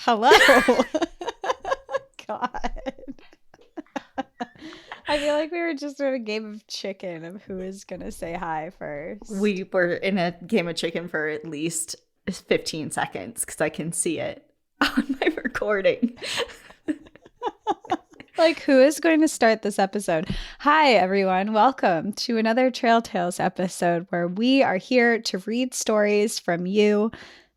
Hello. God. I feel like we were just in a game of chicken of who is going to say hi first. We were in a game of chicken for at least 15 seconds because I can see it on my recording. Like, who is going to start this episode? Hi, everyone. Welcome to another Trail Tales episode where we are here to read stories from you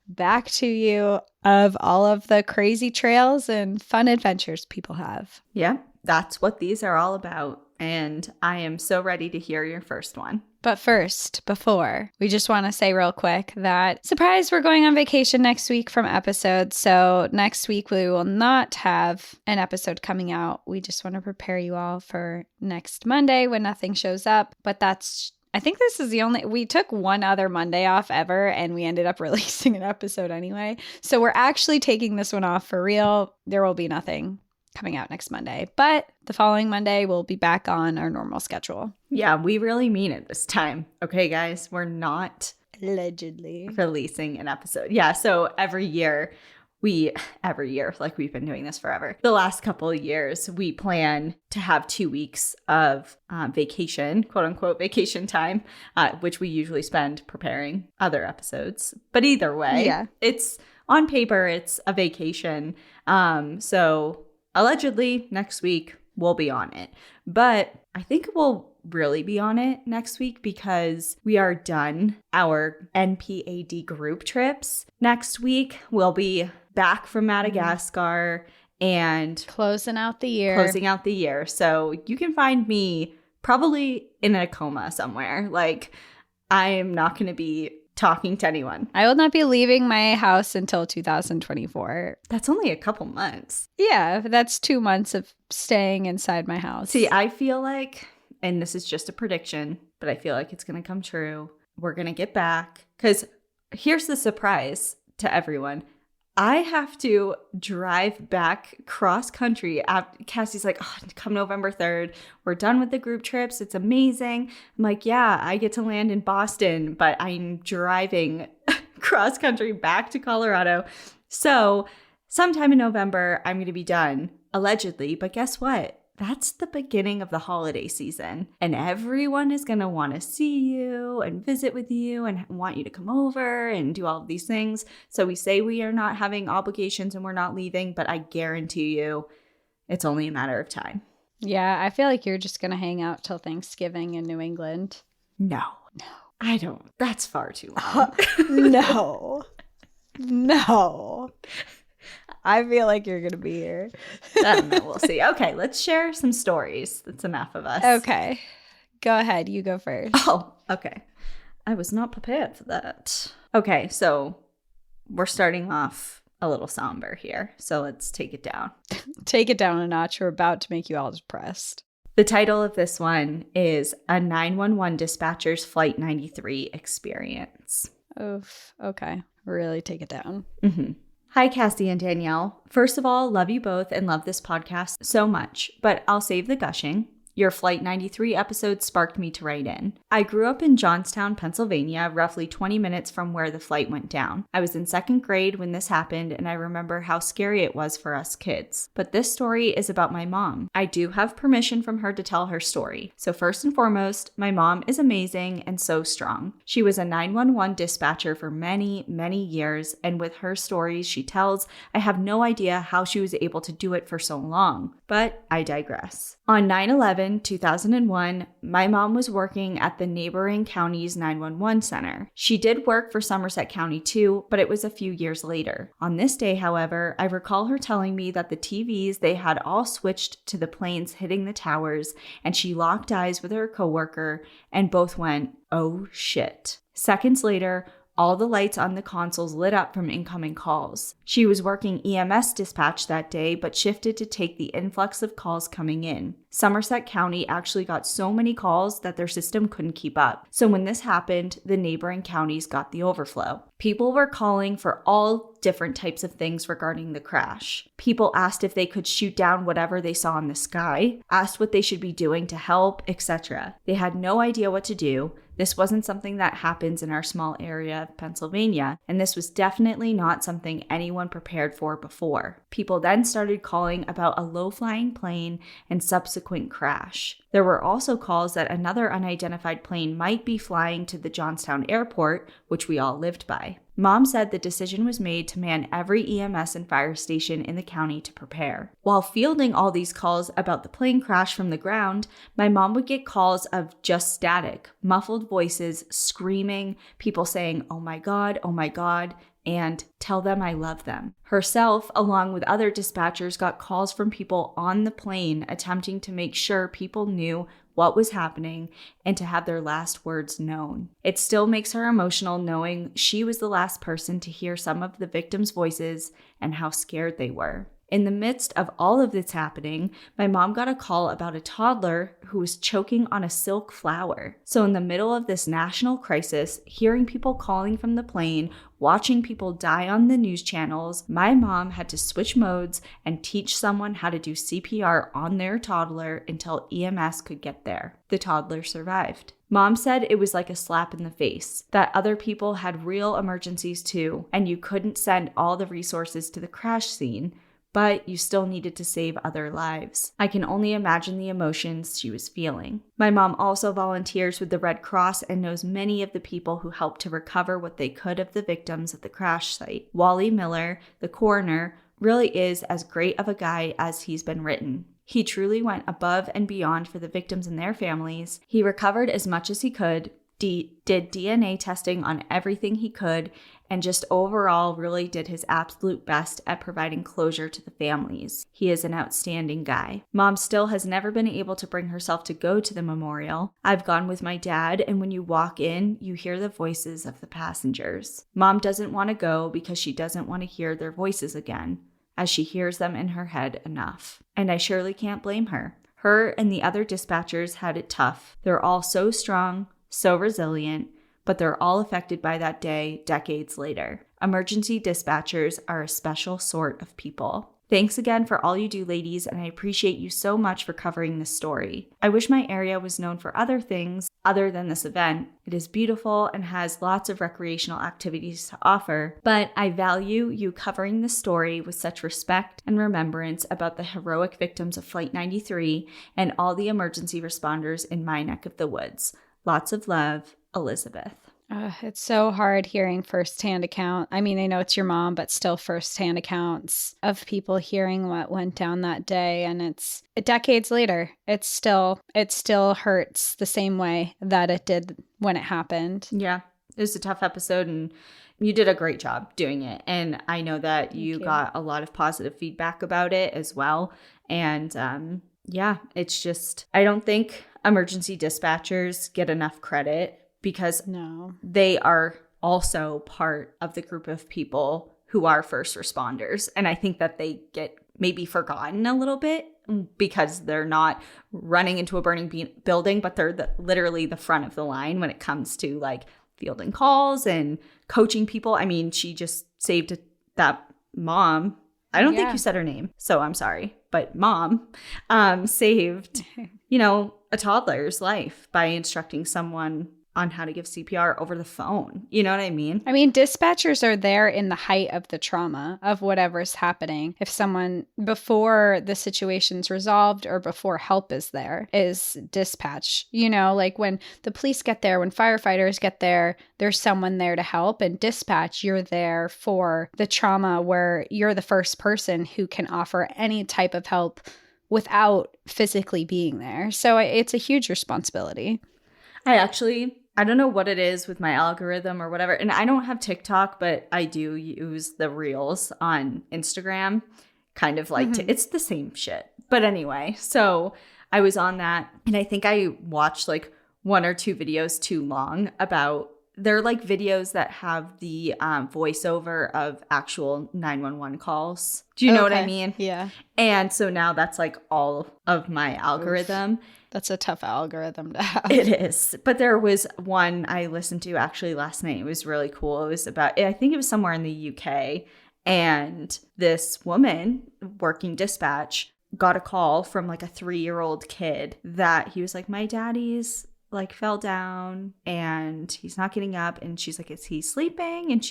back to you of all of the crazy trails and fun adventures people have. Yeah, that's what these are all about. And I am so ready to hear your first one. But first, before, we just want to say real quick that, surprise, we're going on vacation next week from episodes. So next week we will not have an episode coming out. We just want to prepare you all for next Monday when nothing shows up. But I think this is we took one other Monday off ever and we ended up releasing an episode anyway. So we're actually taking this one off for real. There will be nothing coming out next Monday, but the following Monday we'll be back on our normal schedule. Yeah, we really mean it this time. Okay, guys, we're not allegedly releasing an episode. Yeah, so every year, like we've been doing this forever. The last couple of years, we plan to have 2 weeks of vacation, quote unquote vacation time, which we usually spend preparing other episodes. But either way, It's on paper, it's a vacation. So allegedly next week we'll be on it. But I think we'll really be on it next week because we are done our NPAD group trips. Next week we'll be back from Madagascar and closing out the year. So you can find me probably in a coma somewhere. Like, I am not going to be talking to anyone. I will not be leaving my house until 2024. That's only a couple months. Yeah, that's 2 months of staying inside my house. See, I feel like, and this is just a prediction, but I feel like it's going to come true. We're going to get back. Because here's the surprise to everyone. I have to drive back cross country. Cassie's like, oh, come November 3rd. We're done with the group trips. It's amazing. I'm like, yeah, I get to land in Boston, but I'm driving cross country back to Colorado. So sometime in November, I'm going to be done, allegedly. But guess what? That's the beginning of the holiday season, and everyone is going to want to see you and visit with you and want you to come over and do all of these things. So we say we are not having obligations and we're not leaving, but I guarantee you it's only a matter of time. Yeah, I feel like you're just going to hang out till Thanksgiving in New England. No, I don't. That's far too long. No. I feel like you're going to be here. I don't know. We'll see. Okay, let's share some stories. That's enough of us. Okay. Go ahead. You go first. Oh, okay. I was not prepared for that. Okay, so we're starting off a little somber here. So let's take it down. Take it down a notch. We're about to make you all depressed. The title of this one is A 911 Dispatcher's Flight 93 Experience. Oof. Okay. Really take it down. Mm-hmm. Hi, Cassie and Danielle. First of all, love you both and love this podcast so much, but I'll save the gushing. Your Flight 93 episode sparked me to write in. I grew up in Johnstown, Pennsylvania, roughly 20 minutes from where the flight went down. I was in second grade when this happened, and I remember how scary it was for us kids. But this story is about my mom. I do have permission from her to tell her story. So first and foremost, my mom is amazing and so strong. She was a 911 dispatcher for many, many years, and with her stories she tells, I have no idea how she was able to do it for so long. But I digress. On 9/11/2001, my mom was working at the neighboring county's 911 center. She did work for Somerset County too, but it was a few years later. On this day, however, I recall her telling me that the TVs, they had all switched to the planes hitting the towers, and she locked eyes with her coworker and both went, "Oh shit." Seconds later, all the lights on the consoles lit up from incoming calls. She was working EMS dispatch that day, but shifted to take the influx of calls coming in. Somerset County actually got so many calls that their system couldn't keep up. So when this happened, the neighboring counties got the overflow. People were calling for all different types of things regarding the crash. People asked if they could shoot down whatever they saw in the sky, asked what they should be doing to help, etc. They had no idea what to do. This wasn't something that happens in our small area of Pennsylvania, and this was definitely not something anyone prepared for before. People then started calling about a low-flying plane and subsequent crash. There were also calls that another unidentified plane might be flying to the Johnstown airport, which we all lived by. Mom said the decision was made to man every EMS and fire station in the county to prepare. While fielding all these calls about the plane crash from the ground, my mom would get calls of just static, muffled voices, screaming, people saying, oh my God, and tell them I love them. Herself, along with other dispatchers, got calls from people on the plane attempting to make sure people knew what was happening and to have their last words known. It still makes her emotional knowing she was the last person to hear some of the victims' voices and how scared they were. In the midst of all of this happening, my mom got a call about a toddler who was choking on a silk flower. So in the middle of this national crisis, hearing people calling from the plane, watching people die on the news channels, my mom had to switch modes and teach someone how to do CPR on their toddler until EMS could get there. The toddler survived. Mom said it was like a slap in the face, that other people had real emergencies too, and you couldn't send all the resources to the crash scene, but you still needed to save other lives. I can only imagine the emotions she was feeling. My mom also volunteers with the Red Cross and knows many of the people who helped to recover what they could of the victims at the crash site. Wally Miller, the coroner, really is as great of a guy as he's been written. He truly went above and beyond for the victims and their families. He recovered as much as he could, did DNA testing on everything he could, and just overall really did his absolute best at providing closure to the families. He is an outstanding guy. Mom still has never been able to bring herself to go to the memorial. I've gone with my dad, and when you walk in, you hear the voices of the passengers. Mom doesn't want to go because she doesn't want to hear their voices again, as she hears them in her head enough. And I surely can't blame her. Her and the other dispatchers had it tough. They're all so strong, so resilient, but they're all affected by that day decades later. Emergency dispatchers are a special sort of people. Thanks again for all you do, ladies, and I appreciate you so much for covering this story. I wish my area was known for other things other than this event. It is beautiful and has lots of recreational activities to offer, but I value you covering this story with such respect and remembrance about the heroic victims of Flight 93 and all the emergency responders in my neck of the woods. Lots of love, Elizabeth. It's so hard hearing firsthand account. I mean, I know it's your mom, but still firsthand accounts of people hearing what went down that day. And it's decades later. It still hurts the same way that it did when it happened. Yeah, it was a tough episode and you did a great job doing it. And I know that you got a lot of positive feedback about it as well. And yeah, it's just, I don't think emergency dispatchers get enough credit because they are also part of the group of people who are first responders. And I think that they get maybe forgotten a little bit because they're not running into a burning building, but they're literally the front of the line when it comes to like fielding calls and coaching people. I mean, she just saved that mom. I don't think you said her name, so I'm sorry. But mom saved, a toddler's life by instructing someone on how to give CPR over the phone. You know what I mean? I mean, dispatchers are there in the height of the trauma of whatever's happening. If someone, before the situation's resolved or before help is there, is dispatch. Like when the police get there, when firefighters get there, there's someone there to help. And dispatch, you're there for the trauma where you're the first person who can offer any type of help without physically being there. So it's a huge responsibility. I don't know what it is with my algorithm or whatever. And I don't have TikTok, but I do use the Reels on Instagram. Kind of like, it's the same shit. But anyway, so I was on that. And I think I watched like one or two videos too long about, they're like videos that have the voiceover of actual 911 calls. Do you know what I mean? Yeah. And so now that's like all of my algorithm. Oof. That's a tough algorithm to have. It is. But there was one I listened to actually last night. It was really cool. It was about, I think it was somewhere in the UK. And this woman working dispatch got a call from like a 3-year-old kid that he was like, my daddy's like fell down and he's not getting up. And she's like, is he sleeping? And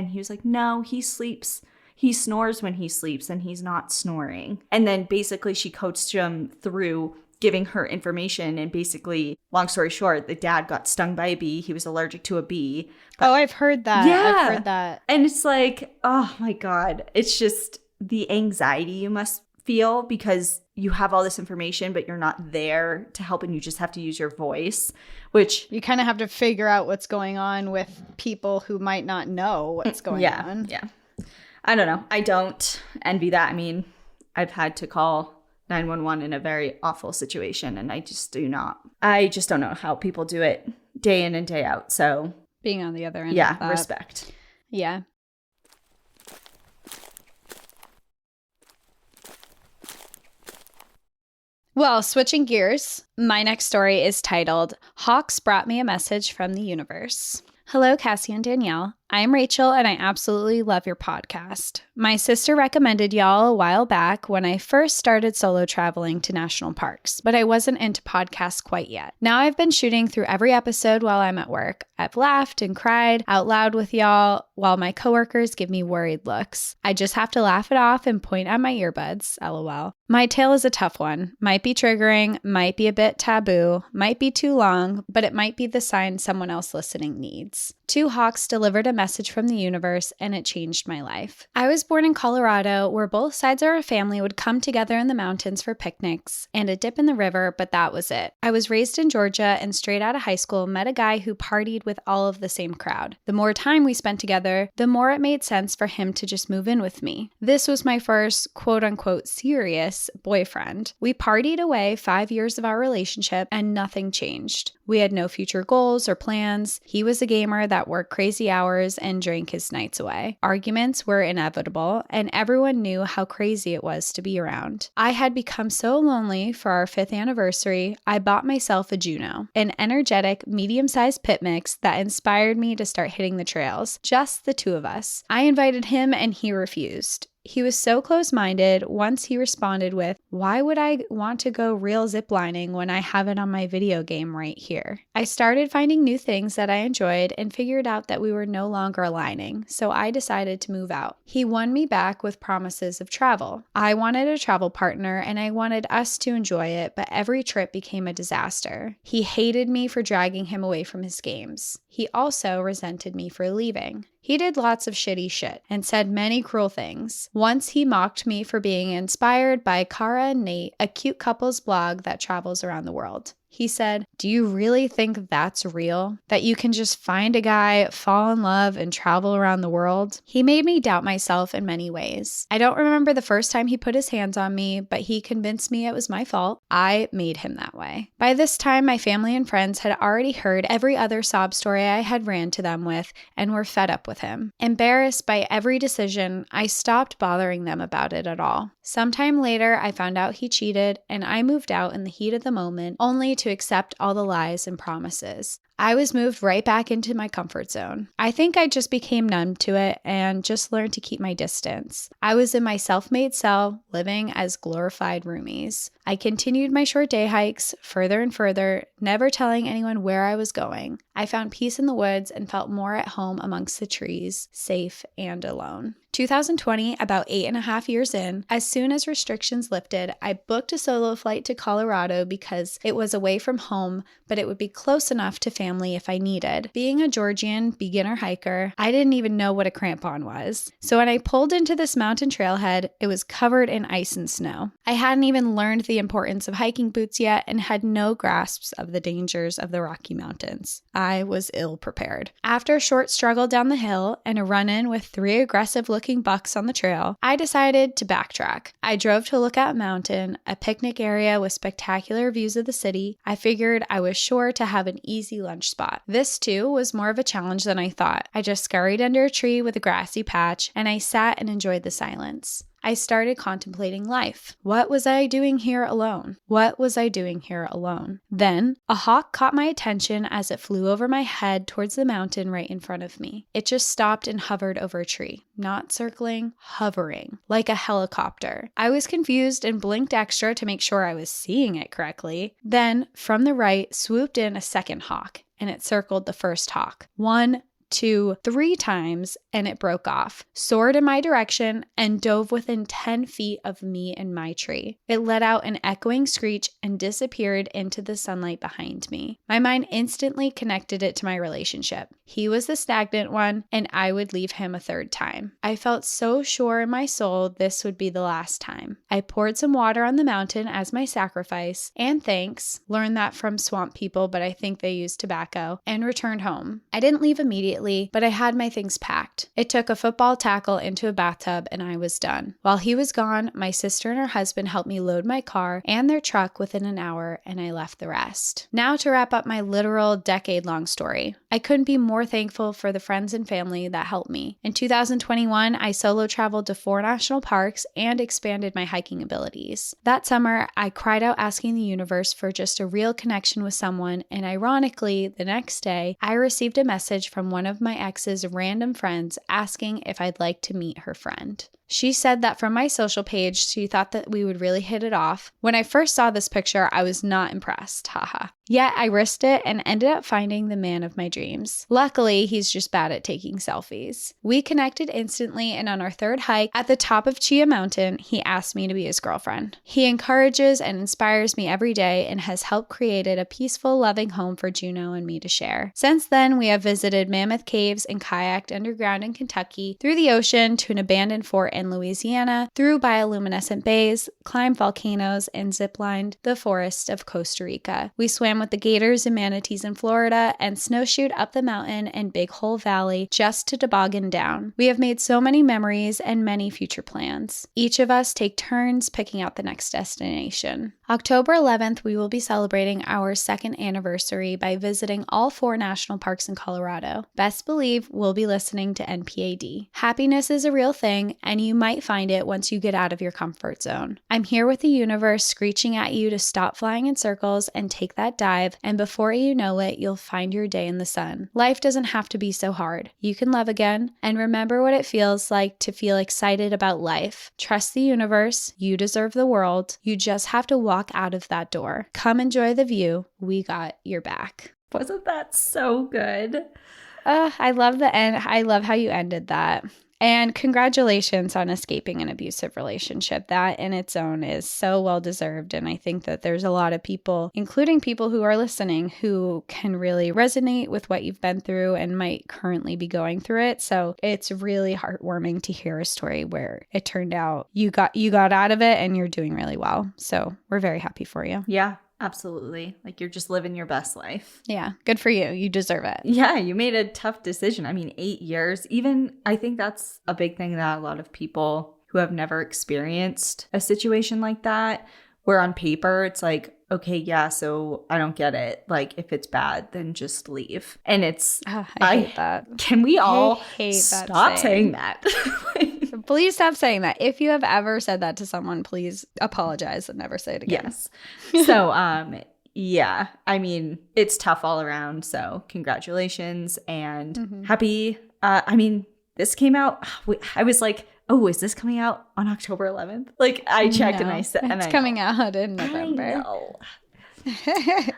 he was like, no, he sleeps. He snores when he sleeps and he's not snoring. And then basically she coached him through giving her information. And basically, long story short, the dad got stung by a bee. He was allergic to a bee. Oh, I've heard that. Yeah. I've heard that. And it's like, oh my God. It's just the anxiety you must feel because you have all this information, but you're not there to help and you just have to use your voice, which you kind of have to figure out what's going on with people who might not know what's going on. Yeah. I don't know. I don't envy that. I mean, I've had to call 911 in a very awful situation and I just don't know how people do it day in and day out. So being on the other end. Yeah, of that. respect. Yeah. Well, switching gears, my next story is titled, Hawks Brought Me a Message from the Universe. Hello, Cassie and Danielle. I'm Rachel, and I absolutely love your podcast. My sister recommended y'all a while back when I first started solo traveling to national parks, but I wasn't into podcasts quite yet. Now I've been shooting through every episode while I'm at work. I've laughed and cried out loud with y'all while my coworkers give me worried looks. I just have to laugh it off and point at my earbuds, lol. My tale is a tough one. Might be triggering, might be a bit taboo, might be too long, but it might be the sign someone else listening needs. 2 hawks delivered a message from the universe, and it changed my life. I was born in Colorado, where both sides of our family would come together in the mountains for picnics and a dip in the river, but that was it. I was raised in Georgia and straight out of high school met a guy who partied with all of the same crowd. The more time we spent together, the more it made sense for him to just move in with me. This was my first quote-unquote serious boyfriend. We partied away 5 years of our relationship and nothing changed. We had no future goals or plans. He was a gamer that worked crazy hours and drank his nights away. Arguments were inevitable, and everyone knew how crazy it was to be around. I had become so lonely for our 5th anniversary, I bought myself a Juno, an energetic, medium-sized pit mix that inspired me to start hitting the trails, just the 2 of us. I invited him and he refused. He was so close-minded. Once he responded with, "Why would I want to go real ziplining when I have it on my video game right here?" I started finding new things that I enjoyed and figured out that we were no longer aligning, so I decided to move out. He won me back with promises of travel. I wanted a travel partner and I wanted us to enjoy it, but every trip became a disaster. He hated me for dragging him away from his games. He also resented me for leaving. He did lots of shitty shit and said many cruel things. Once he mocked me for being inspired by Cara and Nate, a cute couple's blog that travels around the world. He said, "Do you really think that's real? That you can just find a guy, fall in love, and travel around the world?" He made me doubt myself in many ways. I don't remember the first time he put his hands on me, but he convinced me it was my fault. I made him that way. By this time, my family and friends had already heard every other sob story I had ran to them with and were fed up with him. Embarrassed by every decision, I stopped bothering them about it at all. Sometime later, I found out he cheated, and I moved out in the heat of the moment, only to accept all the lies and promises. I was moved right back into my comfort zone. I think I just became numb to it and just learned to keep my distance. I was in my self-made cell, living as glorified roomies. I continued my short day hikes further and further, never telling anyone where I was going. I found peace in the woods and felt more at home amongst the trees, safe and alone. 2020, about 8.5 years in, as soon as restrictions lifted, I booked a solo flight to Colorado because it was away from home, but it would be close enough to family if I needed. Being a Georgian beginner hiker, I didn't even know what a crampon was. So when I pulled into this mountain trailhead, it was covered in ice and snow. I hadn't even learned the importance of hiking boots yet and had no grasps of the dangers of the Rocky Mountains. I was ill prepared. After a short struggle down the hill and a run-in with 3 aggressive-looking bucks on the trail, I decided to backtrack. I drove to Lookout Mountain, a picnic area with spectacular views of the city. I figured I was sure to have an easy lunch spot. This, too, was more of a challenge than I thought. I just scurried under a tree with a grassy patch, and I sat and enjoyed the silence. I started contemplating life. What was I doing here alone? What was I doing here alone? Then a hawk caught my attention as it flew over my head towards the mountain right in front of me. It just stopped and hovered over a tree, not circling, hovering, like a helicopter. I was confused and blinked extra to make sure I was seeing it correctly. Then, from the right, swooped in a second hawk, and it circled the first hawk. 1, 2, 3 times, and it broke off, soared in my direction, and dove within 10 feet of me and my tree. It let out an echoing screech and disappeared into the sunlight behind me. My mind instantly connected it to my relationship. He was the stagnant one, and I would leave him a third time. I felt so sure in my soul this would be the last time. I poured some water on the mountain as my sacrifice and thanks, learned that from swamp people, but I think they use tobacco, and returned home. I didn't leave immediately, but I had my things packed. It took a football tackle into a bathtub, and I was done. While he was gone, my sister and her husband helped me load my car and their truck within an hour, and I left the rest. Now to wrap up my literal decade-long story. I couldn't be more thankful for the friends and family that helped me. In 2021, I solo traveled to 4 national parks and expanded my hiking abilities. That summer, I cried out asking the universe for just a real connection with someone, and ironically, the next day, I received a message from one of my ex's random friends asking if I'd like to meet her friend. She said that from my social page, she thought that we would really hit it off. When I first saw this picture, I was not impressed, haha. Yet I risked it and ended up finding the man of my dreams. Luckily, he's just bad at taking selfies. We connected instantly, and on our 3rd hike at the top of Chia Mountain, he asked me to be his girlfriend. He encourages and inspires me every day and has helped create a peaceful, loving home for Juno and me to share. Since then, we have visited Mammoth Caves and kayaked underground in Kentucky, through the ocean to an abandoned fort in Louisiana, through bioluminescent bays, climbed volcanoes, and ziplined the forests of Costa Rica. We swam with the gators and manatees in Florida and snowshoed up the mountain and Big Hole Valley just to toboggan down. We have made so many memories and many future plans. Each of us take turns picking out the next destination. October 11th, we will be celebrating our 2nd anniversary by visiting all 4 national parks in Colorado. Best believe we'll be listening to NPAD. Happiness is a real thing, and you might find it once you get out of your comfort zone. I'm here with the universe screeching at you to stop flying in circles and take that dive, and before you know it, you'll find your day in the sun. Life doesn't have to be so hard. You can love again, and remember what it feels like to feel excited about life. Trust the universe. You deserve the world. You just have to walk out of that door. Come enjoy the view. We got your back. Wasn't that so good? I love the end. I love how you ended that. And congratulations on escaping an abusive relationship. That in its own is so well deserved. And I think that there's a lot of people, including people who are listening, who can really resonate with what you've been through and might currently be going through it. So it's really heartwarming to hear a story where it turned out you got out of it and you're doing really well. So we're very happy for you. Yeah. Absolutely. Like you're just living your best life. Yeah. Good for you. You deserve it. Yeah. You made a tough decision. I mean, 8 years, even I think that's a big thing that a lot of people who have never experienced a situation like that, where on paper it's like, okay, yeah, so I don't get it. Like if it's bad, then just leave. And it's, I hate that. Can we all stop saying that? Please stop saying that. If you have ever said that to someone, please apologize and never say it again. Yes. So, yeah, I mean, it's tough all around. So congratulations and happy. I mean, this came out. I was like, oh, is this coming out on October 11th? Like I checked and I said, it's coming out in November. I know.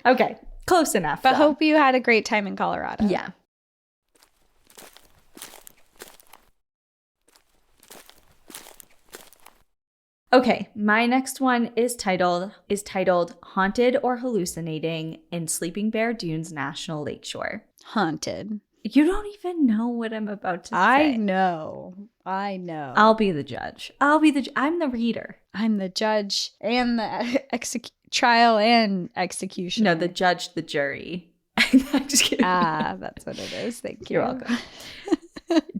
Okay. Close enough. But hope you had a great time in Colorado. Yeah. Okay, my next one is titled Haunted or Hallucinating in Sleeping Bear Dunes National Lakeshore. Haunted. You don't even know what I'm about to say. I know. I'll be the judge. I'm the reader. I'm the judge and the trial and execution. No, the judge, the jury. I'm just kidding. That's what it is. Thank you. You're welcome.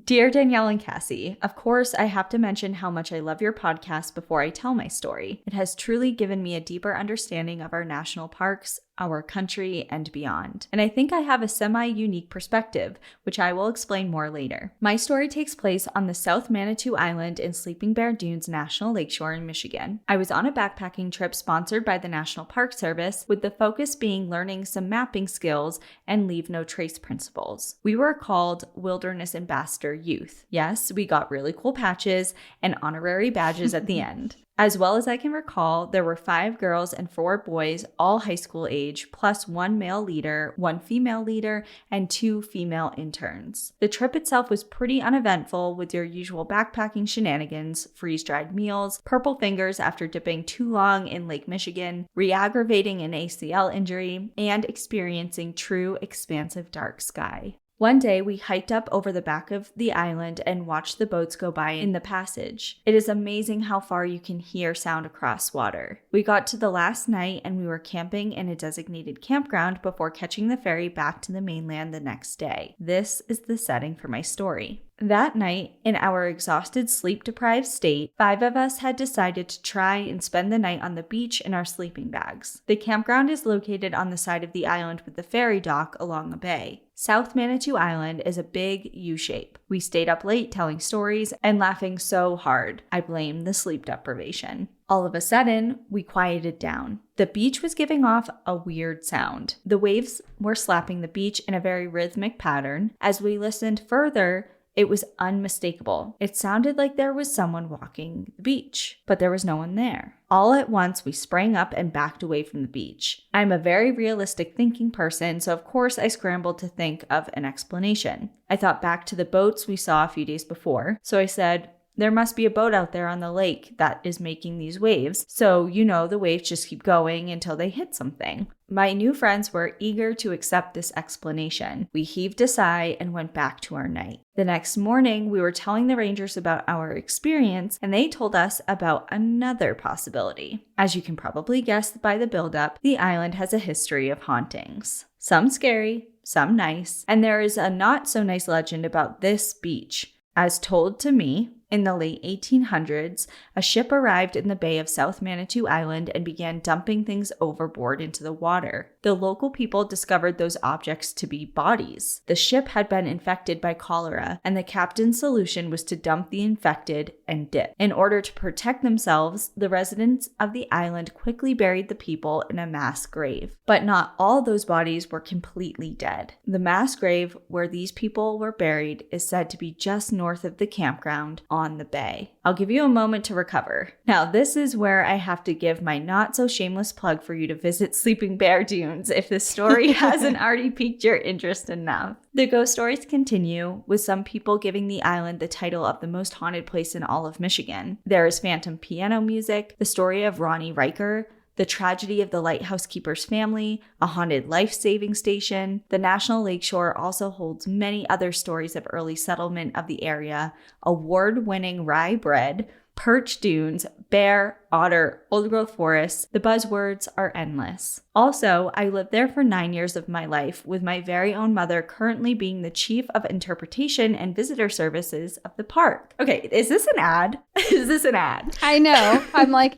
Dear Danielle and Cassie, of course, I have to mention how much I love your podcast before I tell my story. It has truly given me a deeper understanding of our national parks, our country, and beyond. And I think I have a semi-unique perspective, which I will explain more later. My story takes place on the South Manitou Island in Sleeping Bear Dunes National Lakeshore in Michigan. I was on a backpacking trip sponsored by the National Park Service, with the focus being learning some mapping skills and leave no trace principles. We were called Wilderness Ambassador Youth. Yes, we got really cool patches and honorary badges at the end. As well as I can recall, there were 5 girls and 4 boys, all high school age, plus 1 male leader, 1 female leader, and 2 female interns. The trip itself was pretty uneventful, with your usual backpacking shenanigans, freeze-dried meals, purple fingers after dipping too long in Lake Michigan, re-aggravating an ACL injury, and experiencing true expansive dark sky. One day, we hiked up over the back of the island and watched the boats go by in the passage. It is amazing how far you can hear sound across water. We got to the last night and we were camping in a designated campground before catching the ferry back to the mainland the next day. This is the setting for my story. That night, in our exhausted, sleep-deprived state, 5 of us had decided to try and spend the night on the beach in our sleeping bags. The campground is located on the side of the island with the ferry dock along the bay. South Manitou Island is a big U-shape. We stayed up late telling stories and laughing so hard. I blame the sleep deprivation. All of a sudden, we quieted down. The beach was giving off a weird sound. The waves were slapping the beach in a very rhythmic pattern. As we listened further, it was unmistakable. It sounded like there was someone walking the beach, but there was no one there. All at once, we sprang up and backed away from the beach. I'm a very realistic thinking person, so of course I scrambled to think of an explanation. I thought back to the boats we saw a few days before, so I said, there must be a boat out there on the lake that is making these waves, so the waves just keep going until they hit something. My new friends were eager to accept this explanation. We heaved a sigh and went back to our night. The next morning, we were telling the rangers about our experience, and they told us about another possibility. As you can probably guess by the buildup, the island has a history of hauntings. Some scary, some nice, and there is a not so nice legend about this beach. As told to me, in the late 1800s, a ship arrived in the bay of South Manitou Island and began dumping things overboard into the water. The local people discovered those objects to be bodies. The ship had been infected by cholera, and the captain's solution was to dump the infected and dip. In order to protect themselves, the residents of the island quickly buried the people in a mass grave. But not all those bodies were completely dead. The mass grave where these people were buried is said to be just north of the campground on the bay. I'll give you a moment to recover. Now, this is where I have to give my not so shameless plug for you to visit Sleeping Bear Dunes if the story hasn't already piqued your interest enough. The ghost stories continue, with some people giving the island the title of the most haunted place in all of Michigan. There is phantom piano music, the story of Ronnie Riker, the tragedy of the lighthouse keeper's family, a haunted life-saving station. The National Lakeshore also holds many other stories of early settlement of the area, award-winning rye bread, perch dunes, bear, otter, old-growth forests. The buzzwords are endless. Also, I lived there for 9 years of my life, with my very own mother currently being the chief of interpretation and visitor services of the park. Okay, is this an ad? Is this an ad? I know. I'm like...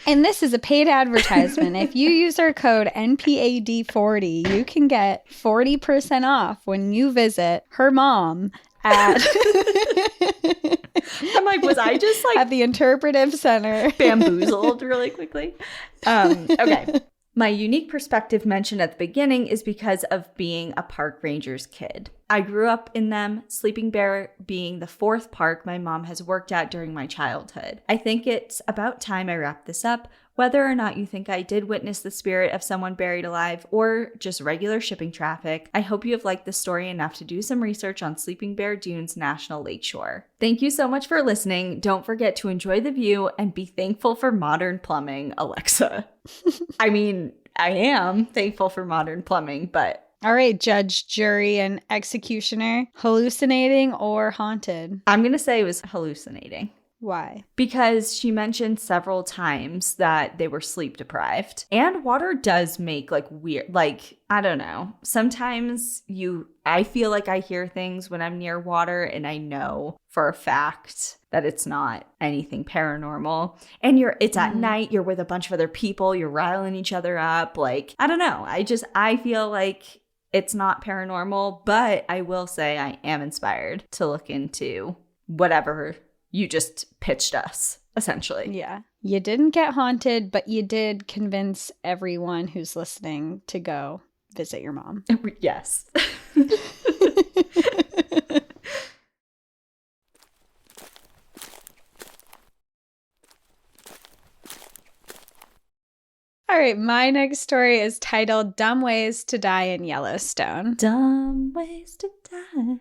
And this is a paid advertisement. If you use our code NPAD40, you can get 40% off when you visit her mom at... I'm like, was I just like... at the Interpretive Center. Bamboozled really quickly? Okay. My unique perspective mentioned at the beginning is because of being a park ranger's kid. I grew up in them, Sleeping Bear being the 4th park my mom has worked at during my childhood. I think it's about time I wrap this up. Whether or not you think I did witness the spirit of someone buried alive or just regular shipping traffic, I hope you have liked this story enough to do some research on Sleeping Bear Dunes National Lakeshore. Thank you so much for listening. Don't forget to enjoy the view and be thankful for modern plumbing, Alexa. I mean, I am thankful for modern plumbing, but... All right, judge, jury, and executioner. Hallucinating or haunted? I'm going to say it was hallucinating. Why? Because she mentioned several times that they were sleep deprived. And water does make like weird, like, I don't know. Sometimes I feel like I hear things when I'm near water and I know for a fact that it's not anything paranormal. And it's at night, you're with a bunch of other people, you're riling each other up. Like, I don't know. I feel like it's not paranormal, but I will say I am inspired to look into whatever you just pitched us, essentially. Yeah. You didn't get haunted, but you did convince everyone who's listening to go visit your mom. Yes. All right, my next story is titled Dumb Ways to Die in Yellowstone. Dumb ways to die.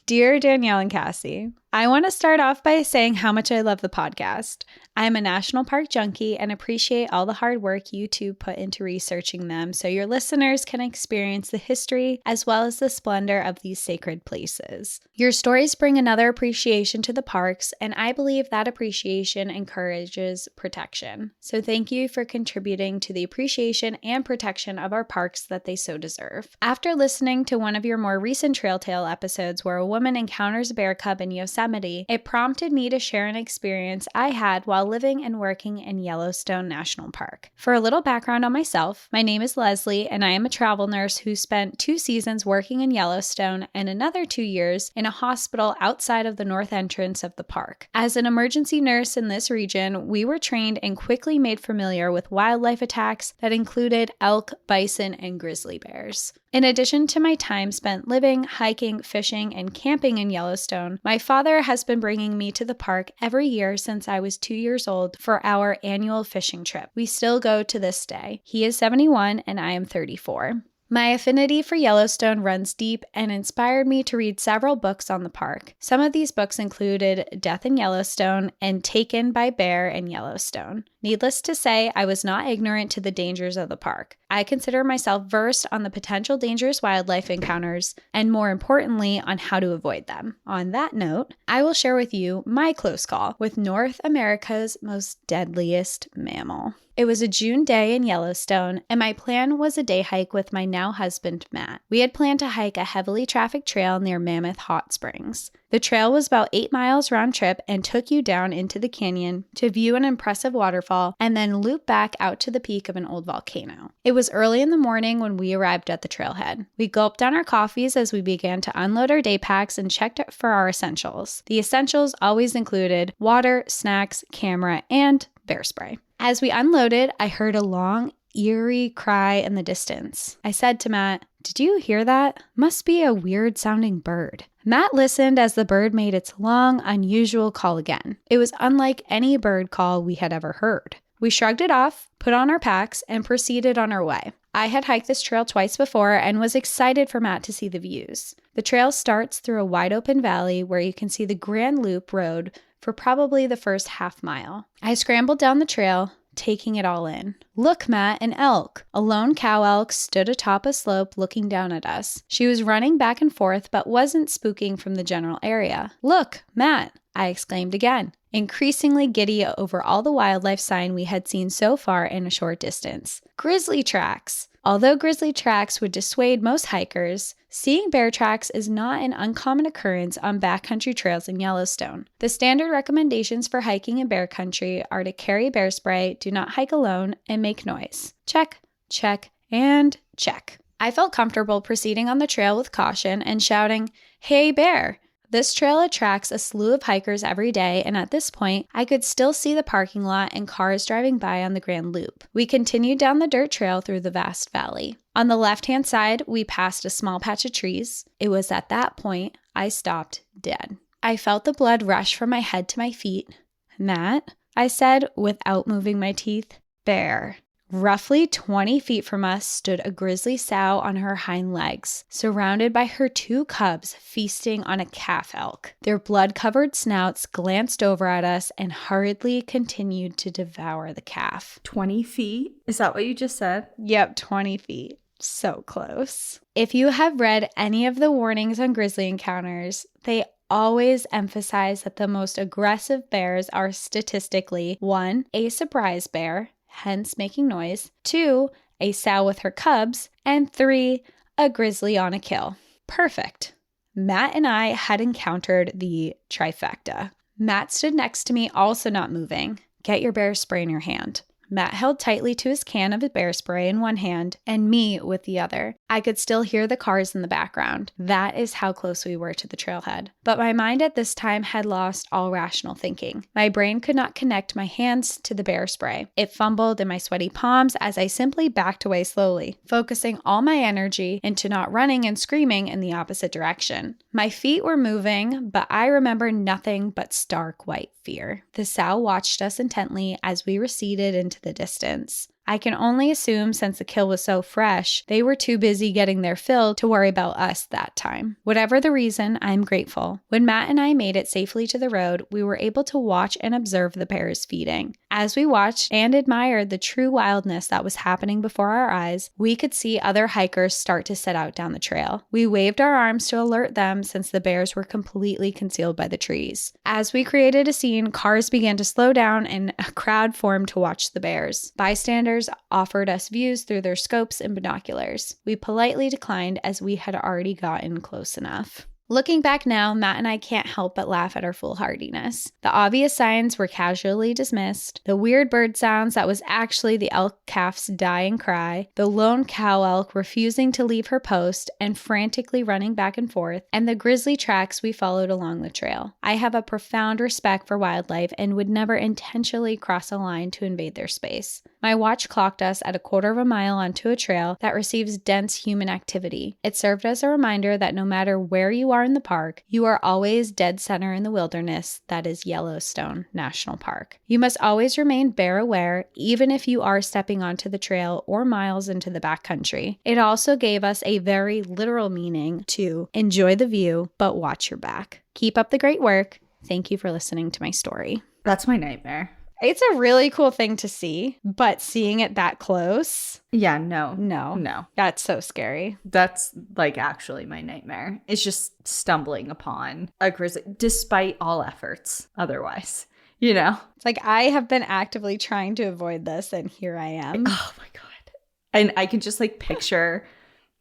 Dear Danielle and Cassie, I want to start off by saying how much I love the podcast. I am a national park junkie and appreciate all the hard work you two put into researching them so your listeners can experience the history as well as the splendor of these sacred places. Your stories bring another appreciation to the parks, and I believe that appreciation encourages protection. So thank you for contributing to the appreciation and protection of our parks that they so deserve. After listening to one of your more recent Trail Tale episodes where a woman encounters a bear cub in Yosemite, it prompted me to share an experience I had while living and working in Yellowstone National Park. For a little background on myself, my name is Leslie and I am a travel nurse who spent 2 seasons working in Yellowstone and another 2 years in a hospital outside of the north entrance of the park. As an emergency nurse in this region, we were trained and quickly made familiar with wildlife attacks that included elk, bison, and grizzly bears. In addition to my time spent living, hiking, fishing, and camping in Yellowstone, my father has been bringing me to the park every year since I was 2 years old for our annual fishing trip. We still go to this day. He is 71 and I am 34. My affinity for Yellowstone runs deep and inspired me to read several books on the park. Some of these books included Death in Yellowstone and Taken by Bear in Yellowstone. Needless to say, I was not ignorant to the dangers of the park. I consider myself versed on the potential dangerous wildlife encounters and, more importantly, on how to avoid them. On that note, I will share with you my close call with North America's most deadliest mammal. It was a June day in Yellowstone, and my plan was a day hike with my now husband, Matt. We had planned to hike a heavily trafficked trail near Mammoth Hot Springs. The trail was about 8 miles round trip and took you down into the canyon to view an impressive waterfall and then loop back out to the peak of an old volcano. It was early in the morning when we arrived at the trailhead. We gulped down our coffees as we began to unload our day packs and checked for our essentials. The essentials always included water, snacks, camera, and bear spray. As we unloaded, I heard a long, eerie cry in the distance. I said to Matt, "Did you hear that? Must be a weird sounding bird." Matt listened as the bird made its long, unusual call again. It was unlike any bird call we had ever heard. We shrugged it off, put on our packs, and proceeded on our way. I had hiked this trail twice before and was excited for Matt to see the views. The trail starts through a wide open valley where you can see the Grand Loop Road for probably the first half mile. I scrambled down the trail, taking it all in. "Look, Matt, an elk." A lone cow elk stood atop a slope looking down at us. She was running back and forth but wasn't spooking from the general area. "Look, Matt," I exclaimed again, increasingly giddy over all the wildlife sign we had seen so far in a short distance. Grizzly tracks. Although grizzly tracks would dissuade most hikers, seeing bear tracks is not an uncommon occurrence on backcountry trails in Yellowstone. The standard recommendations for hiking in bear country are to carry bear spray, do not hike alone, and make noise. Check, check, and check. I felt comfortable proceeding on the trail with caution and shouting, "Hey, bear!" This trail attracts a slew of hikers every day, and at this point, I could still see the parking lot and cars driving by on the Grand Loop. We continued down the dirt trail through the vast valley. On the left-hand side, we passed a small patch of trees. It was at that point I stopped dead. I felt the blood rush from my head to my feet. "Matt," I said without moving my teeth. "Bear." Roughly 20 feet from us stood a grizzly sow on her hind legs, surrounded by her 2 cubs feasting on a calf elk. Their blood-covered snouts glanced over at us and hurriedly continued to devour the calf. 20 feet? Is that what you just said? Yep, 20 feet. So close. If you have read any of the warnings on grizzly encounters, they always emphasize that the most aggressive bears are statistically 1, a surprise bear, hence making noise, 2, a sow with her cubs, and 3, a grizzly on a kill. Perfect. Matt and I had encountered the trifecta. Matt stood next to me, also not moving. Get your bear spray in your hand. Matt held tightly to his can of bear spray in one hand and me with the other. I could still hear the cars in the background. That is how close we were to the trailhead. But my mind at this time had lost all rational thinking. My brain could not connect my hands to the bear spray. It fumbled in my sweaty palms as I simply backed away slowly, focusing all my energy into not running and screaming in the opposite direction. My feet were moving, but I remember nothing but stark white fear. The sow watched us intently as we receded into the distance. I can only assume since the kill was so fresh, they were too busy getting their fill to worry about us that time. Whatever the reason, I'm grateful. When Matt and I made it safely to the road, we were able to watch and observe the bears feeding. As we watched and admired the true wildness that was happening before our eyes, we could see other hikers start to set out down the trail. We waved our arms to alert them since the bears were completely concealed by the trees. As we created a scene, cars began to slow down and a crowd formed to watch the bears. Bystanders offered us views through their scopes and binoculars. We politely declined as we had already gotten close enough. Looking back now, Matt and I can't help but laugh at our foolhardiness. The obvious signs were casually dismissed, the weird bird sounds that was actually the elk calf's dying cry, the lone cow elk refusing to leave her post and frantically running back and forth, and the grizzly tracks we followed along the trail. I have a profound respect for wildlife and would never intentionally cross a line to invade their space. My watch clocked us at 1/4 mile onto a trail that receives dense human activity. It served as a reminder that no matter where you are in the park, you are always dead center in the wilderness that is Yellowstone National Park. You must always remain bear aware, even if you are stepping onto the trail or miles into the backcountry. It also gave us a very literal meaning to enjoy the view, but watch your back. Keep up the great work. Thank you for listening to my story. That's my nightmare. It's a really cool thing to see, but seeing it that close. Yeah, no. That's so scary. That's like actually my nightmare. It's just stumbling upon a grizzly despite all efforts otherwise, you know? It's like I have been actively trying to avoid this and here I am. Oh my God. And I can just like picture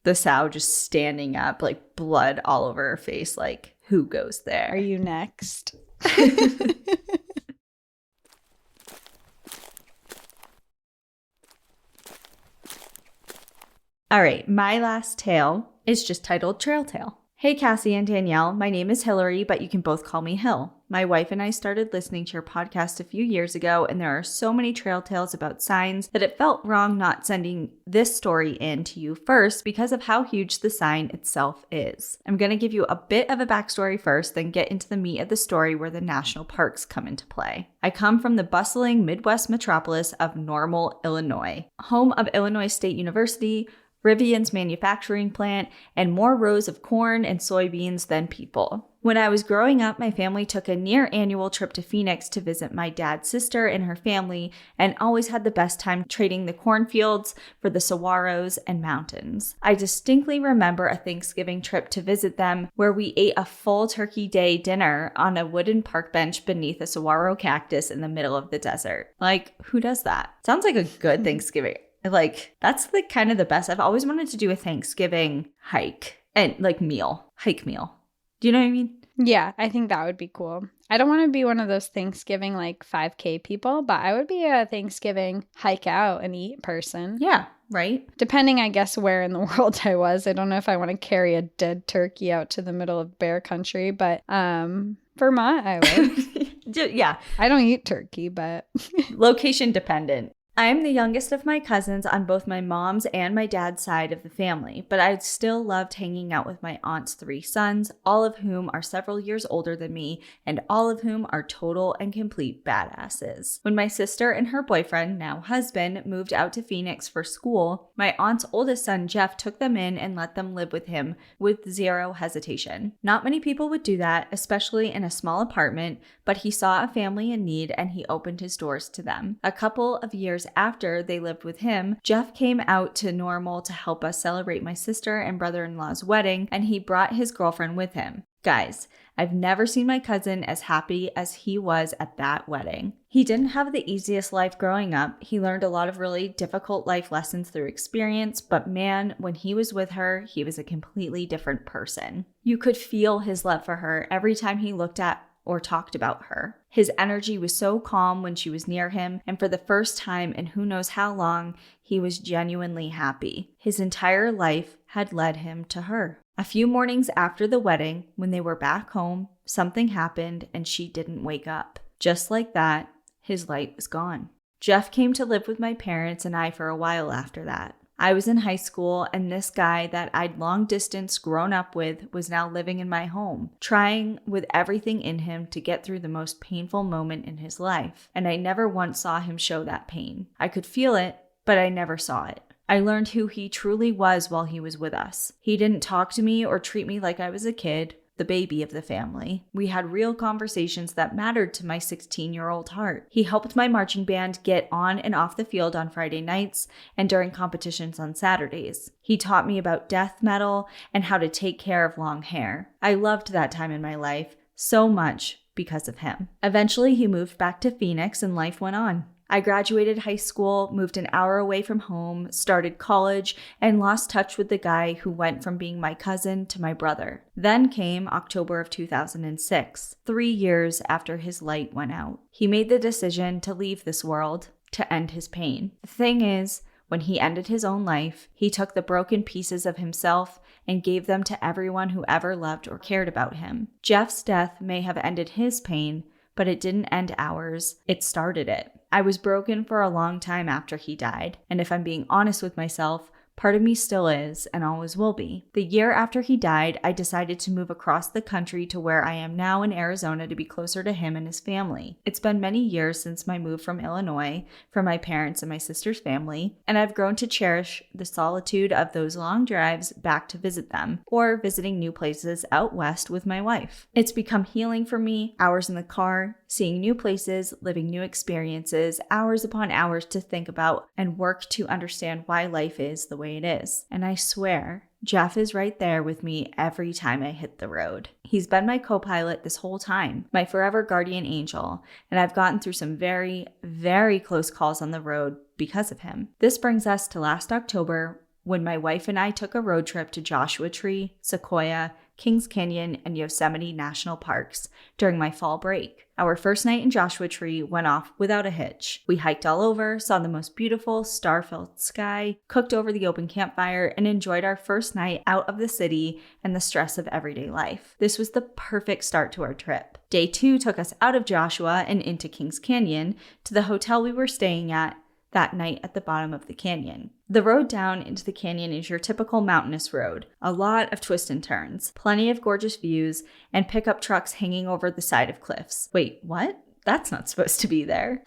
the sow just standing up, like blood all over her face. Like, who goes there? Are you next? All right, my last tale is just titled Trail Tale. Hey, Cassie and Danielle. My name is Hillary, but you can both call me Hill. My wife and I started listening to your podcast a few years ago, and there are so many trail tales about signs that it felt wrong not sending this story in to you first because of how huge the sign itself is. I'm going to give you a bit of a backstory first, then get into the meat of the story where the national parks come into play. I come from the bustling Midwest metropolis of Normal, Illinois, home of Illinois State University, Rivian's manufacturing plant, and more rows of corn and soybeans than people. When I was growing up, my family took a near annual trip to Phoenix to visit my dad's sister and her family, and always had the best time trading the cornfields for the saguaros and mountains. I distinctly remember a Thanksgiving trip to visit them where we ate a full Turkey Day dinner on a wooden park bench beneath a saguaro cactus in the middle of the desert. Like, who does that? Sounds like a good Thanksgiving. Like, that's the kind of the best. I've always wanted to do a Thanksgiving hike and like hike meal. Do you know what I mean? Yeah, I think that would be cool. I don't want to be one of those Thanksgiving like 5K people, but I would be a Thanksgiving hike out and eat person. Yeah, right? Depending, I guess, where in the world I was. I don't know if I want to carry a dead turkey out to the middle of bear country, but Vermont, I would. Yeah. I don't eat turkey, but location dependent. I am the youngest of my cousins on both my mom's and my dad's side of the family, but I still loved hanging out with my aunt's 3 sons, all of whom are several years older than me, and all of whom are total and complete badasses. When my sister and her boyfriend, now husband, moved out to Phoenix for school, my aunt's oldest son, Jeff, took them in and let them live with him with zero hesitation. Not many people would do that, especially in a small apartment, but he saw a family in need and he opened his doors to them. A couple of years after they lived with him, Jeff came out to Normal to help us celebrate my sister and brother-in-law's wedding, and he brought his girlfriend with him. Guys, I've never seen my cousin as happy as he was at that wedding. He didn't have the easiest life growing up. He learned a lot of really difficult life lessons through experience, but man, when he was with her, he was a completely different person. You could feel his love for her every time he looked at or talked about her. His energy was so calm when she was near him, and for the first time in who knows how long, he was genuinely happy. His entire life had led him to her. A few mornings after the wedding, when they were back home, something happened and she didn't wake up. Just like that, his light was gone. Jeff came to live with my parents and I for a while after that. I was in high school, and this guy that I'd long distance grown up with was now living in my home, trying with everything in him to get through the most painful moment in his life. And I never once saw him show that pain. I could feel it, but I never saw it. I learned who he truly was while he was with us. He didn't talk to me or treat me like I was a kid, the baby of the family. We had real conversations that mattered to my 16-year-old heart. He helped my marching band get on and off the field on Friday nights and during competitions on Saturdays. He taught me about death metal and how to take care of long hair. I loved that time in my life so much because of him. Eventually, he moved back to Phoenix and life went on. I graduated high school, moved an hour away from home, started college, and lost touch with the guy who went from being my cousin to my brother. Then came October of 2006, 3 years after his light went out. He made the decision to leave this world, to end his pain. The thing is, when he ended his own life, he took the broken pieces of himself and gave them to everyone who ever loved or cared about him. Jeff's death may have ended his pain, but it didn't end ours. It started it. I was broken for a long time after he died, and if I'm being honest with myself, part of me still is and always will be. The year after he died, I decided to move across the country to where I am now in Arizona to be closer to him and his family. It's been many years since my move from Illinois for my parents and my sister's family, and I've grown to cherish the solitude of those long drives back to visit them, or visiting new places out west with my wife. It's become healing for me, hours in the car, seeing new places, living new experiences, hours upon hours to think about and work to understand why life is the way it is. And I swear, Jeff is right there with me every time I hit the road. He's been my co-pilot this whole time, my forever guardian angel, and I've gotten through some very, very close calls on the road because of him. This brings us to last October, when my wife and I took a road trip to Joshua Tree, Sequoia, Kings Canyon, and Yosemite National Parks during my fall break. Our first night in Joshua Tree went off without a hitch. We hiked all over, saw the most beautiful star-filled sky, cooked over the open campfire, and enjoyed our first night out of the city and the stress of everyday life. This was the perfect start to our trip. Day 2 took us out of Joshua and into Kings Canyon to the hotel we were staying at that night at the bottom of the canyon. The road down into the canyon is your typical mountainous road. A lot of twists and turns, plenty of gorgeous views, and pickup trucks hanging over the side of cliffs. Wait, what? That's not supposed to be there.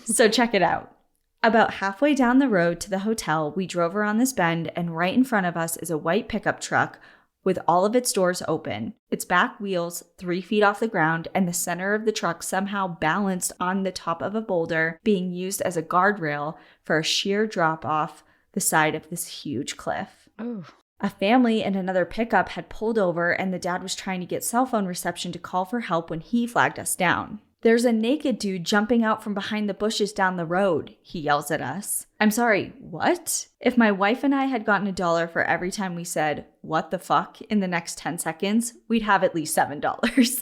So check it out. About halfway down the road to the hotel, we drove around this bend, and right in front of us is a white pickup truck with all of its doors open, its back wheels 3 feet off the ground, and the center of the truck somehow balanced on the top of a boulder, being used as a guardrail for a sheer drop-off the side of this huge cliff. Oh. A family in another pickup had pulled over, and the dad was trying to get cell phone reception to call for help when he flagged us down. "There's a naked dude jumping out from behind the bushes down the road," he yells at us. I'm sorry, what? If my wife and I had gotten $1 for every time we said, "What the fuck?" in the next 10 seconds, we'd have at least $7.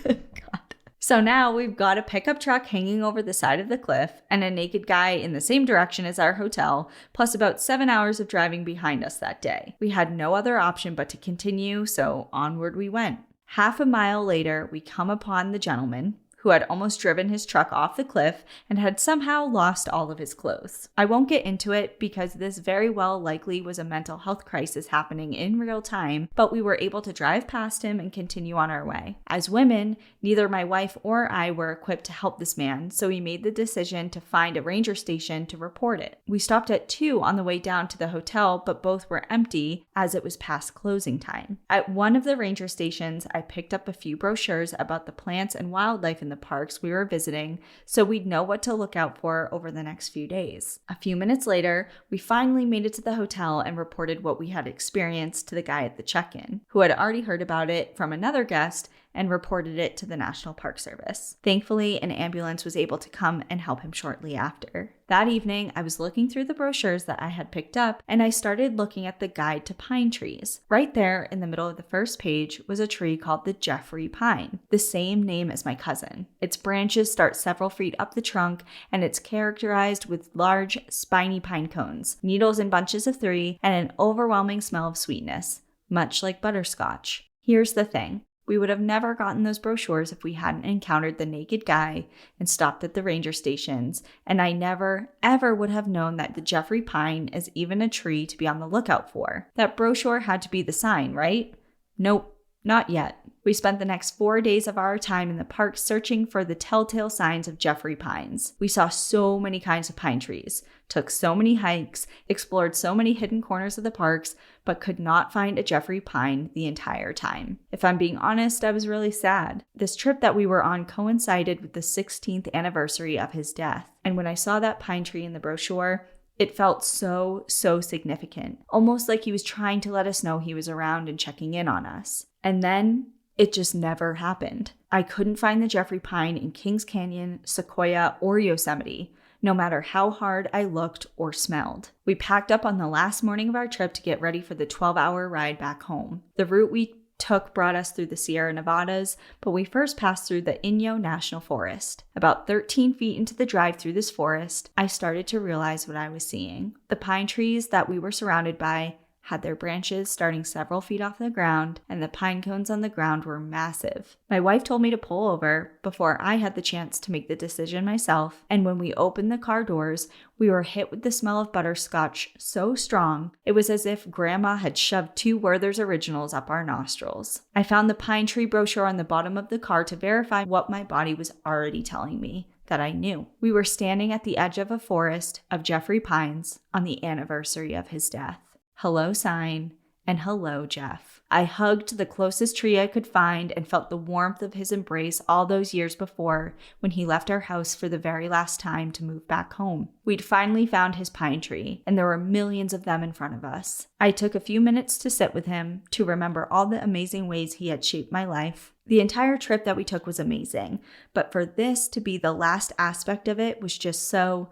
God. So now we've got a pickup truck hanging over the side of the cliff and a naked guy in the same direction as our hotel, plus about 7 hours of driving behind us that day. We had no other option but to continue, so onward we went. Half a mile later, we come upon the gentleman who had almost driven his truck off the cliff and had somehow lost all of his clothes. I won't get into it because this very well likely was a mental health crisis happening in real time, but we were able to drive past him and continue on our way. As women, neither my wife or I were equipped to help this man, so we made the decision to find a ranger station to report it. We stopped at 2 on the way down to the hotel, but both were empty as it was past closing time. At one of the ranger stations, I picked up a few brochures about the plants and wildlife in the the parks we were visiting so we'd know what to look out for over the next few days. A few minutes later, we finally made it to the hotel and reported what we had experienced to the guy at the check-in, who had already heard about it from another guest and reported it to the National Park Service. Thankfully, an ambulance was able to come and help him shortly after. That evening, I was looking through the brochures that I had picked up, and I started looking at the guide to pine trees. Right there in the middle of the first page was a tree called the Jeffrey pine, the same name as my cousin. Its branches start several feet up the trunk, and it's characterized with large, spiny pine cones, needles in bunches of 3, and an overwhelming smell of sweetness, much like butterscotch. Here's the thing. We would have never gotten those brochures if we hadn't encountered the naked guy and stopped at the ranger stations, and I never, ever would have known that the Jeffrey pine is even a tree to be on the lookout for. That brochure had to be the sign, right? Nope, not yet. We spent the next 4 days of our time in the park searching for the telltale signs of Jeffrey pines. We saw so many kinds of pine trees, took so many hikes, explored so many hidden corners of the parks, but could not find a Jeffrey pine the entire time. If I'm being honest, I was really sad. This trip that we were on coincided with the 16th anniversary of his death, and when I saw that pine tree in the brochure, it felt so significant, almost like he was trying to let us know he was around and checking in on us. And then it just never happened. I couldn't find the Jeffrey pine in Kings Canyon, Sequoia, or Yosemite, no matter how hard I looked or smelled. We packed up on the last morning of our trip to get ready for the 12-hour ride back home. The route we took brought us through the Sierra Nevadas, but we first passed through the Inyo National Forest. About 13 feet into the drive through this forest, I started to realize what I was seeing. The pine trees that we were surrounded by had their branches starting several feet off the ground, and the pine cones on the ground were massive. My wife told me to pull over before I had the chance to make the decision myself, and when we opened the car doors, we were hit with the smell of butterscotch so strong, it was as if Grandma had shoved 2 Werther's Originals up our nostrils. I found the pine tree brochure on the bottom of the car to verify what my body was already telling me, that I knew. We were standing at the edge of a forest of Jeffrey pines on the anniversary of his death. Hello, sign, and hello, Jeff. I hugged the closest tree I could find and felt the warmth of his embrace all those years before when he left our house for the very last time to move back home. We'd finally found his pine tree, and there were millions of them in front of us. I took a few minutes to sit with him, to remember all the amazing ways he had shaped my life. The entire trip that we took was amazing, but for this to be the last aspect of it was just so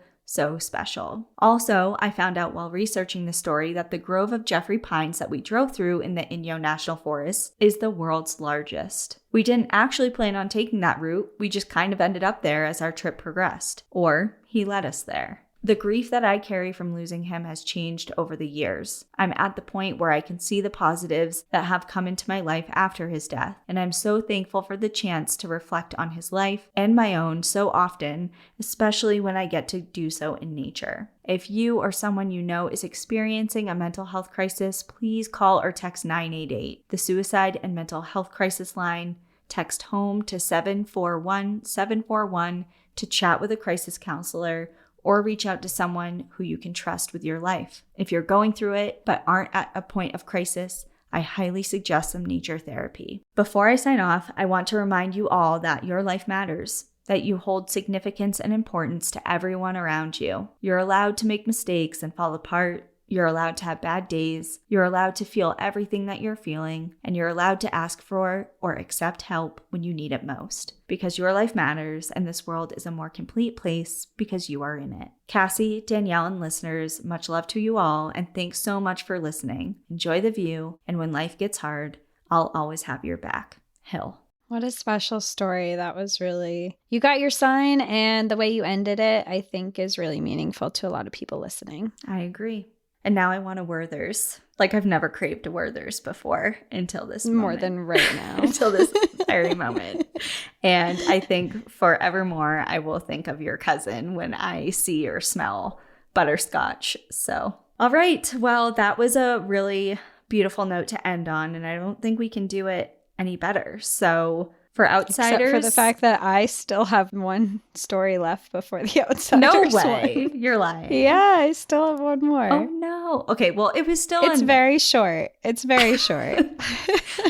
special. Also, I found out while researching the story that the grove of Jeffrey pines that we drove through in the Inyo National Forest is the world's largest. We didn't actually plan on taking that route, we just kind of ended up there as our trip progressed. Or he led us there. The grief that I carry from losing him has changed over the years. I'm at the point where I can see the positives that have come into my life after his death, and I'm so thankful for the chance to reflect on his life and my own so often, especially when I get to do so in nature. If you or someone you know is experiencing a mental health crisis, please call or text 988, the Suicide and Mental Health Crisis Line. Text HOME to 741-741 to chat with a crisis counselor, or reach out to someone who you can trust with your life. If you're going through it but aren't at a point of crisis, I highly suggest some nature therapy. Before I sign off, I want to remind you all that your life matters, that you hold significance and importance to everyone around you. You're allowed to make mistakes and fall apart. You're allowed to have bad days. You're allowed to feel everything that you're feeling, and you're allowed to ask for or accept help when you need it most. Because your life matters, and this world is a more complete place because you are in it. Cassie, Danielle, and listeners, much love to you all, and thanks so much for listening. Enjoy the view, and when life gets hard, I'll always have your back. Hill. What a special story. That was really, you got your sign, and the way you ended it, I think, is really meaningful to a lot of people listening. I agree. And now I want a Werther's. Like I've never craved a Werther's before until this moment. More than right now. Until this very moment. And I think forevermore I will think of your cousin when I see or smell butterscotch. So, all right. Well, that was a really beautiful note to end on. And I don't think we can do it any better. So for outsiders. Except for the fact that I still have one story left before the outsiders. No way. One. You're lying. Yeah, I still have one more. Oh, no. Okay, well, it was still It's very short. It's very short.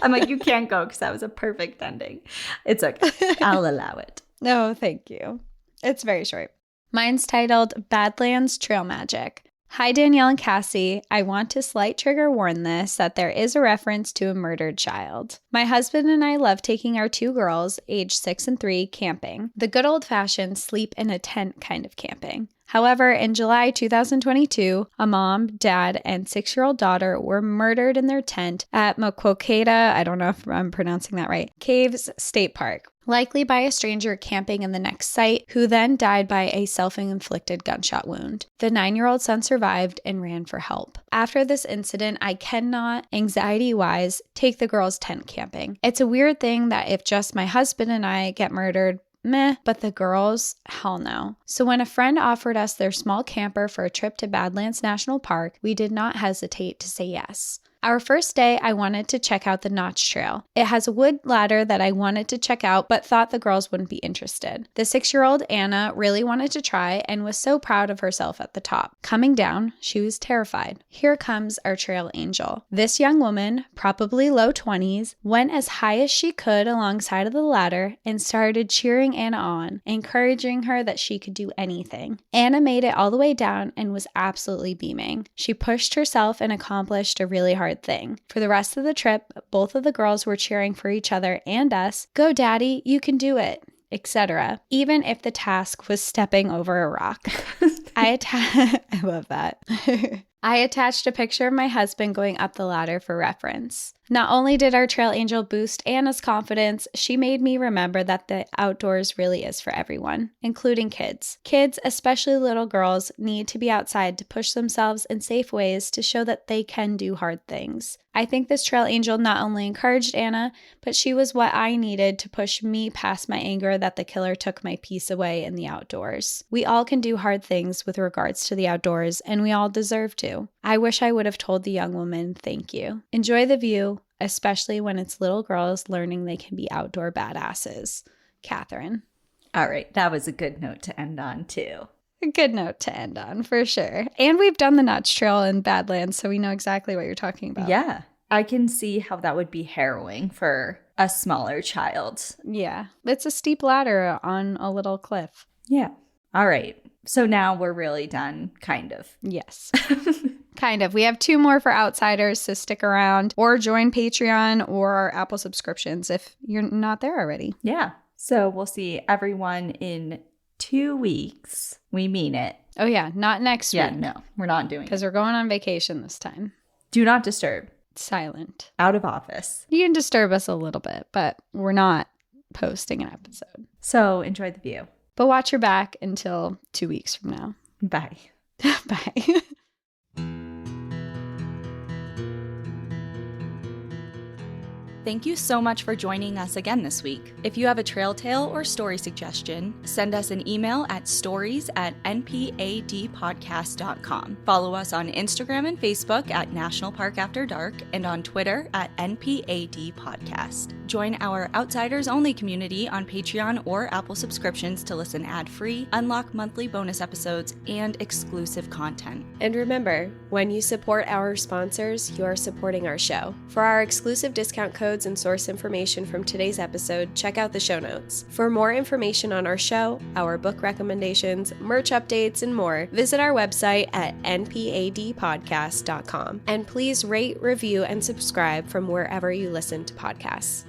I'm like, you can't go because that was a perfect ending. It's okay. I'll allow it. No, thank you. It's very short. Mine's titled Badlands Trail Magic. Hi, Danielle and Cassie. I want to slight trigger warn this that there is a reference to a murdered child. My husband and I love taking our 2 girls, aged 6 and 3, camping. The good old-fashioned sleep in a tent kind of camping. However, in July 2022, a mom, dad, and 6-year-old daughter were murdered in their tent at Moquoketa, I don't know if I'm pronouncing that right, Caves State Park, likely by a stranger camping in the next site, who then died by a self-inflicted gunshot wound. The 9-year-old son survived and ran for help. After this incident, I cannot, anxiety-wise, take the girls tent camping. It's a weird thing that if just my husband and I get murdered, meh, but the girls, hell no. So when a friend offered us their small camper for a trip to Badlands National Park, we did not hesitate to say yes. Our first day, I wanted to check out the Notch Trail. It has a wood ladder that I wanted to check out, but thought the girls wouldn't be interested. The 6-year-old Anna really wanted to try and was so proud of herself at the top. Coming down, she was terrified. Here comes our trail angel. This young woman, probably low 20s, went as high as she could alongside of the ladder and started cheering Anna on, encouraging her that she could do anything. Anna made it all the way down and was absolutely beaming. She pushed herself and accomplished a really hard thing. For the rest of the trip, both of the girls were cheering for each other and us, "Go Daddy, you can do it," etc., even if the task was stepping over a rock. I love that. I attached a picture of my husband going up the ladder for reference. Not only did our trail angel boost Anna's confidence, she made me remember that the outdoors really is for everyone, including kids. Kids, especially little girls, need to be outside to push themselves in safe ways to show that they can do hard things. I think this trail angel not only encouraged Anna, but she was what I needed to push me past my anger that the killer took my peace away in the outdoors. We all can do hard things with regards to the outdoors, and we all deserve to. I wish I would have told the young woman thank you. Enjoy the view, especially when it's little girls learning they can be outdoor badasses. Catherine. All right, that was a good note to end on, too. A good note to end on, for sure. And we've done the Notch Trail in Badlands, so we know exactly what you're talking about. Yeah, I can see how that would be harrowing for a smaller child. Yeah, it's a steep ladder on a little cliff. Yeah. All right, so now we're really done, kind of. Yes. Kind of. We have 2 more for outsiders, so stick around or join Patreon or our Apple subscriptions if you're not there already. Yeah. So we'll see everyone in 2 weeks. We mean it. Oh, yeah. Not next week. Yeah, no, we're not doing it. Because we're going on vacation this time. Do not disturb. Silent. Out of office. You can disturb us a little bit, but we're not posting an episode. So enjoy the view. But watch your back until 2 weeks from now. Bye. Bye. Thank you so much for joining us again this week. If you have a trail tale or story suggestion, send us an email at stories@npadpodcast.com. Follow us on Instagram and Facebook at National Park After Dark and on Twitter at NPAD Podcast. Join our Outsiders Only community on Patreon or Apple subscriptions to listen ad-free, unlock monthly bonus episodes, and exclusive content. And remember, when you support our sponsors, you are supporting our show. For our exclusive discount codes and source information from today's episode, check out the show notes. For more information on our show, our book recommendations, merch updates, and more, visit our website at npadpodcast.com. And please rate, review, and subscribe from wherever you listen to podcasts.